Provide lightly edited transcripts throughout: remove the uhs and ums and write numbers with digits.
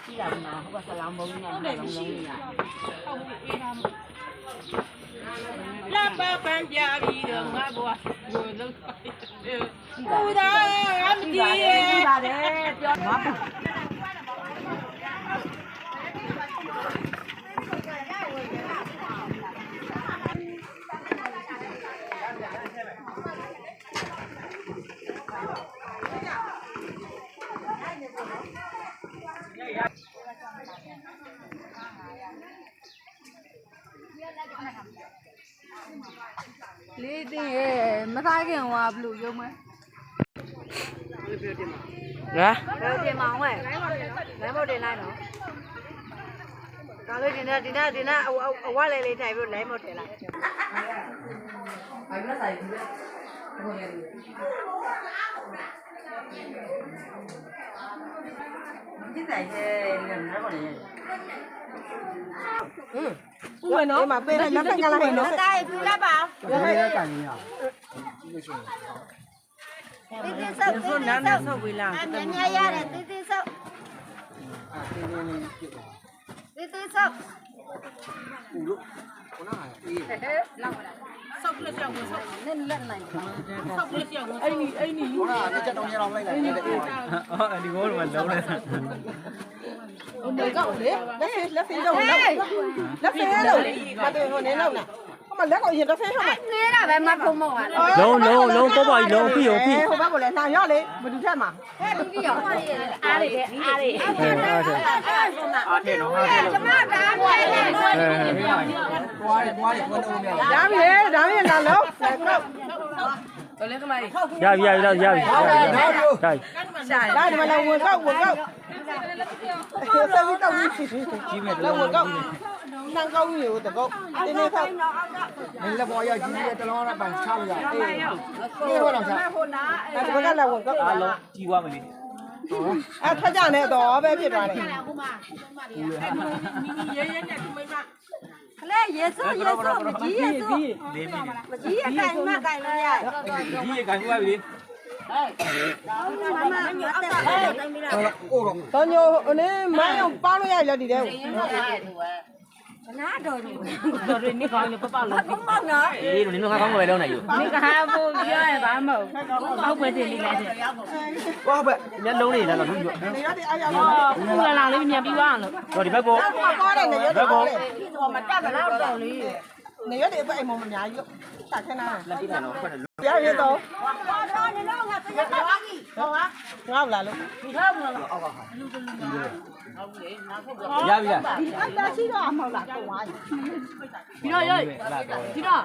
ရှိတာကမှဟိုကဆလောင်းဘုံနဲ့နှလုံးလုံးကြီးလာပါပန်းကြပြီးတော့ငါဘွားကိုလုံးဟိုဒါအမတီးရဲ့ပါတယ်ပြောမှာလေးတင်ရဲ့မသားခင်ဟွာဘလူရုံးမဲငါဘယ်တင်မအောင်ဝဲလမ်းပေါ်တင်လိုက်တော့ဒါလေးတင်နေအဝလေးလေးထိုင်ပြီးလမ်းပေါ်တင်လိုက်အဲ့ဒါဆိုင်ဘူးဟိုရည်ဒီတိုင်းရဲ့လမ်းပေါ်နေဦးမယ်နော်ဒီမှာပေးလိုက်လက်ကလိုက်နော်တားပြူလိုက်ပါရဟဲ့ကန်နေရတင်းဆောက်တင်းနားနဲ့ဆောက်ပြီးလားအမြင်များရတယ်တင်းဆောက်တင်းဆောက်ဦးလို့ခဏအေးလောက်လာဆောက်လက်ကြောင်ဆောက်နဲ့လက်နိုင်ဆောက်လက်ကြောင်အဲ့နီခဏလက်ချက်တော့ရအောင်လိုက်လိုက်တယ်အော်ဒီဘောလုံးကလုံးနေဟိုနေကောက်လေလက်ဖေးတော့လက်ဖေးတော့မတော်ဟိုနေတော့လားအမလက်ကိုရင်တစ်ဖေးဟမှာနေတာပဲမဖုံမောကလုံးပေါ့ပါလုံးဖိရောဖိဟိုဘက်ကလည်းနှာရော့လေမတူထက်မှာဟဲ့ပြီးရောအားရတဲ့အားထဲနော်အားထဲကျမဒါပဲလေပွားတယ်ရပြီဒါပဲလာလို့တော်လေကမိုင်းရပြီရှာဒီမှာလာဝင်ကောက်ဆက်ပြီးတော့ကြီးမယ်လာဝင်ကောက်နှံကောက်ကြီးကိုတကောက်တင်းနေကောက်မင်းလက်ပေါ်ရောက်ကြီးရဲ့တလုံးနဲ့ပန်ချလို့ရအေးဟိုတော့ချအဲ့ဘက်ကလာဝင်ကောက်အားလုံးကြီးသွားမယ်လေအဲ့ထွက်ကြနေတော့ပဲဖြစ်သွားတယ်ဟိုမှာရဲနဲ့ဒီမိမလေရေစိုးမကြီးရေစိုးမကြီးအကိုင်မကိုင်လို့ရကြီးရေကန်ကြွားပြီတော်ညိုအနေမိုင်းအောင်ပေါင်းလို့ရလက်ဒီတဲ့နားတော်တွေနေကောင်းနေပပလုံးဟုတ်ပါနော်အေးနင်တို့ငါကောင်းကိုပဲလုံးနေယူနေကဟာဖို့ပြောရပါမဟုတ်ဟုတ်ပဲတင်နေလိုက်တယ်ဟုတ်ပဲမျက်လုံးနေလားလို့ပြီးတော့နေရတဲ့အားရဘူးလာလာလေးမြန်ပြီးသွားလို့ဟောဒီဘက်ကိုကောတယ်နေရတဲ့ကောဟောမတက်မလားတော်လေးနေရတဲ့အပိုင်မမများကြီးတာခဏလက်ကြည့်တယ်နော်ဖတ်တယ်ရရတော့တော်နေတော့ငါပြရပါကြီးဟောငါ့လာလို့ဒီထားမလားအောက်ကလူကလူကဟုတ်လေနောက်ထပ်ရပြီလားဒီအတားရှိတော့အမောက်လားကုန်သွားပြီပြီးတော့ရိုက်ဒီတော့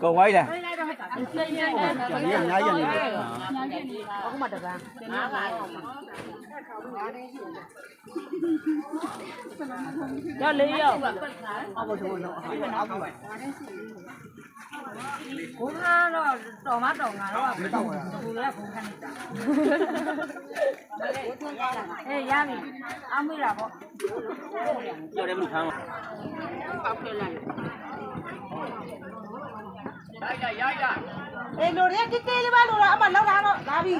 ကုန်သွားပြီလားဒီအများကြီးနေတယ်အခုမှတပန်းငါးပါးရလေးရောက်အောက်ဘုံတော့အောက်ဘုံဘုံကတော့တော်မတော်ငါတော့မတော်ဘူးလေဘုံခန့်နေတာအေးရပြီအမေးတာပေါ့ကျော်တယ်ဘယ်လိုခမ်းမှာပေါက်ပြလိုက်အေးလိုရဲတိတိလေးပါလို့တော့အမလောက်လာတော့လာပြီအေး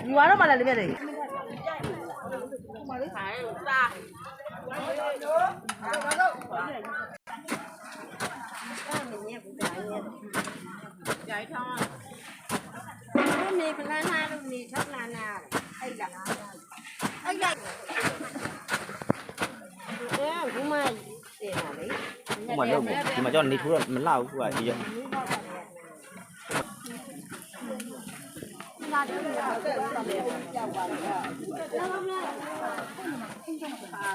ဒီဝါတော့မလာလေးပြတယ်ကြိုက်ထောင်းနေဖလန်းလာလို့နေထောက်လာနာအဲ့ဒါအဲ့ဒါဘူးမတင်လာလေဟိုမှာတော့ဒီမှာကျောင်းနေထိုးတော့မလှဘူးကွာဒီရော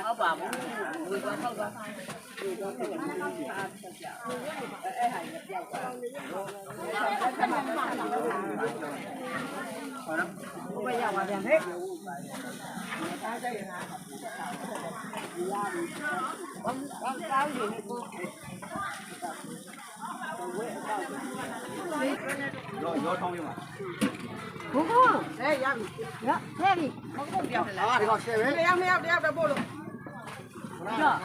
ဟုတ်ပါဘူးဝေသွားထောက်သွားအဲ့ဟာကြီးပြောက်သွားဘယ်ရောက်ပါပြန်ဟဲ့ရောထောင်းရမှာဘုံဟဲ့ရပြီရဟဲ့ပြီမဟုတ်ပြောင်းလားဒီကောင်ရှယ်ပဲတယောက်တော့ပို့လို့တော့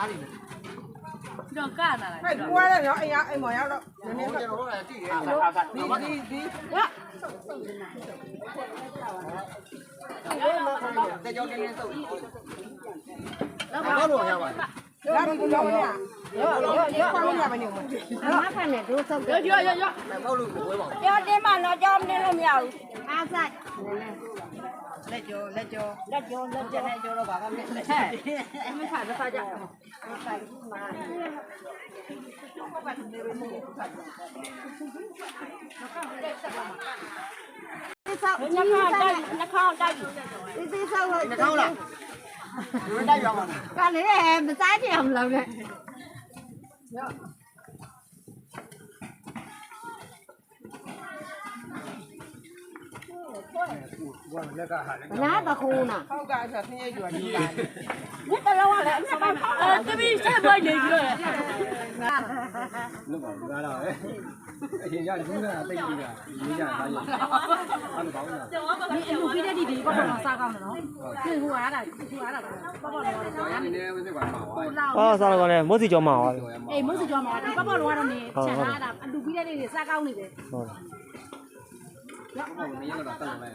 တော့ကနာလိုက်ဟဲ့ကွာတယ်ရောအိမ်မော်ရောက်တော့နည်းနည်းကျွန်တော်တို့လည်းကြည့်ရဲဒီ လက်ကြောင်းတင်းတင်းစုပ်တော့တော့ရပါလားဒါကကြောင်းရရောခေါင်းရပါနေဦးမဖက်နဲ့တို့စုပ်ရောဖောက်လို့ဝဲပါပြောတင်းမှတော့ကြောင်းတင်းလို့မရဘူးအားဆိုင်လက်ကြောတော့ဘာမှမဖြစ်မဖတ်တော့ဖတ်ကြဆိုင်မှာဆောက်နှခေါင်းတိုက်ဒီဆောက်နှခေါင်းလားဒီတိုက်ရောင်းပါကလည်းမစားကြအောင်လုပ်နဲ့နားတခုနာဟောက်ကဆိုဆင်းရဲကြွားနေတာဒီတလုံးကလည်းအမှန်တပီးဆက်ပွိုက်နေကြတယ်လုပ်ပါဘူးကားတော့အရင်ကလူကတိတ်ပြီးတာရေးကြတာဒါကြီးအဲ့လိုကောင်းတာဒီအလူပြီးတဲ့ဒီဒီပေါ့တော့စားကောင်းတယ်နော်ဒီဟိုအားတာပေါ့တော့နည်းနည်းစစ်ပါမှာပါစားတော့လည်းမိုးစီကြောမှာပါအေးမိုးစီကြောမှာဒီပေါ့တော့နေချက်ထားတာအလူပြီးတဲ့နေစားကောင်းနေတယ်ဟုတ်မရတော့တက်လာလိုက်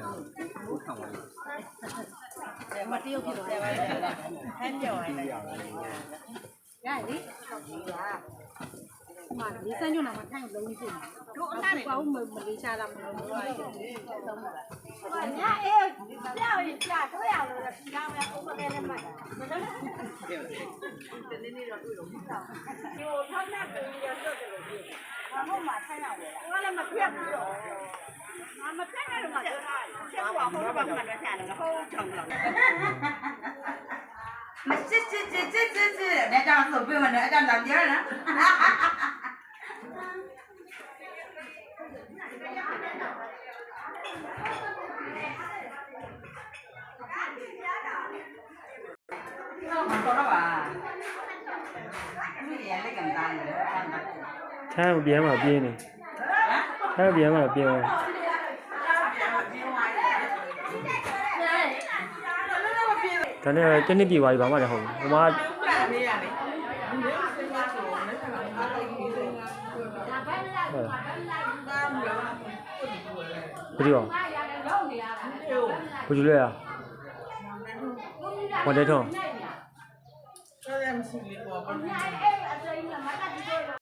ဟုတ်ခံပါမတရုပ်ဖြစ်တော့တယ်ဟဲ့ကြော်ရလေမာဒီစံညွန့်နာမထိုင်လုံးကြီးတို့အနားနဲ့ပေါ့မလေးရှားတာမလို့ညာအေးပြောင်းရင်ပြတော့ရလို့ဒီကောင်ကဥပဒေနဲ့မှတ်တာမလို့ဒီနေ့တော့တွေ့လို့ဒီထောက်နာကိုရတော့တယ်လို့ဘာမှမထိုင်ရဘူး။ဘာလည်းမပြတ်ဘူးတော့။မပြတ်နဲ့တော့မပြောတာ။ချက်ကွာဟိုဘက်ကမှလည်းဆရာလည်းဟိုးချောင်းလောက်။မစစ်တဲ့ကြောင့်ဆိုပြမနဲ့အကြောင်းလာပြောနော်။တော့ပါ။ဒီရလေးကန်သားလေ။ ထိုင်းပြန်มาပြင်းနေထိုင်းပြန်มาပြင်းဒါနဲ့တနစ်ပြေပါပြီဘာမှလည်းဟုတ်ဘူးဟိုမှာဘယ်လိုဘယ်လိုလဲဘာလဲတော့